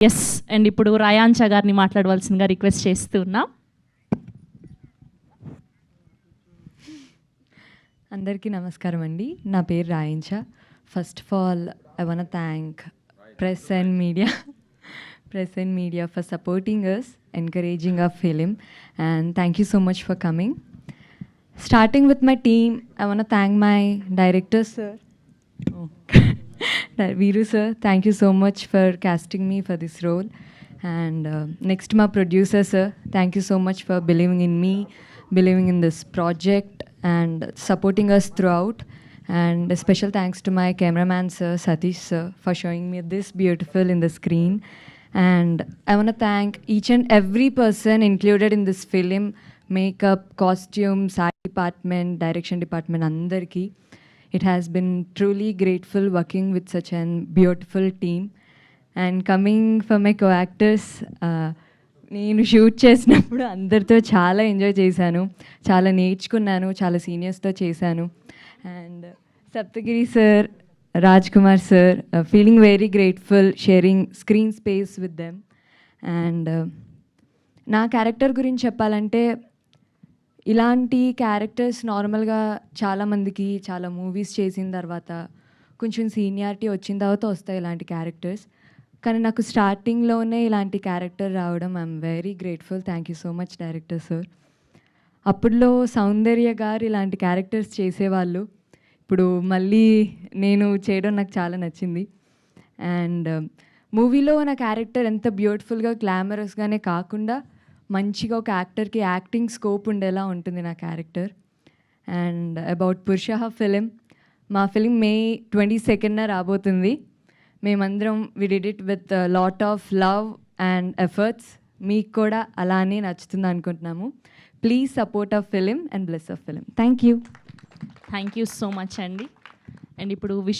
Yes. And ఇప్పుడు రాయాంచ గారిని మాట్లాడవలసిందిగా రిక్వెస్ట్ చేస్తున్నా. అందరికీ నమస్కారం అండి. నా పేరు రాయించ. First of all I want thank press and media for supporting us, encouraging our film, and thank you so much for coming. Starting with my team, I want to thank my director, sir. Veeru sir, thank you so much for casting me for this role. And next, my producer, sir, thank you so much for believing in me, believing in this project, and supporting us throughout. And a special thanks to my cameraman, sir, Satish, sir, for showing me this beautiful in the screen. And I want to thank each and every person included in this film, makeup, costumes, art department, direction department, andarki. It has been truly grateful working with such a beautiful team. And coming for my co-actors, నేను shoot చేసినప్పుడు అందరితో చాలా enjoy చేశాను, చాలా నేర్చుకున్నాను, చాలా సీనియర్స్తో చేశాను. And Saptagiri sir, Raj Kumar sir, feeling very grateful sharing screen space with them. And నా క్యారెక్టర్ గురించి చెప్పాలంటే, ఇలాంటి క్యారెక్టర్స్ నార్మల్గా చాలామందికి చాలా మూవీస్ చేసిన తర్వాత కొంచెం సీనియారిటీ వచ్చిన తర్వాత వస్తాయి ఇలాంటి క్యారెక్టర్స్. కానీ నాకు స్టార్టింగ్లోనే ఇలాంటి క్యారెక్టర్ రావడం I'm very grateful. Thank you so much director sir. అప్పుడులో సౌందర్య గారు ఇలాంటి క్యారెక్టర్స్ చేసేవాళ్ళు. ఇప్పుడు మళ్ళీ నేను చేయడం నాకు చాలా నచ్చింది. అండ్ మూవీలో నా క్యారెక్టర్ ఎంత బ్యూటిఫుల్గా గ్లామరస్గానే కాకుండా మంచిగా ఒక యాక్టర్కి యాక్టింగ్ స్కోప్ ఉండేలా ఉంటుంది నా character. And about Purusha film, మా ఫిలిం May 22న రాబోతుంది. మేమందరం we did it with lot of love and efforts. మీకు కూడా అలానే నచ్చుతుంది అనుకుంటున్నాము. Please support our film and bless our film. Thank you so much అండి. అండ్ ఇప్పుడు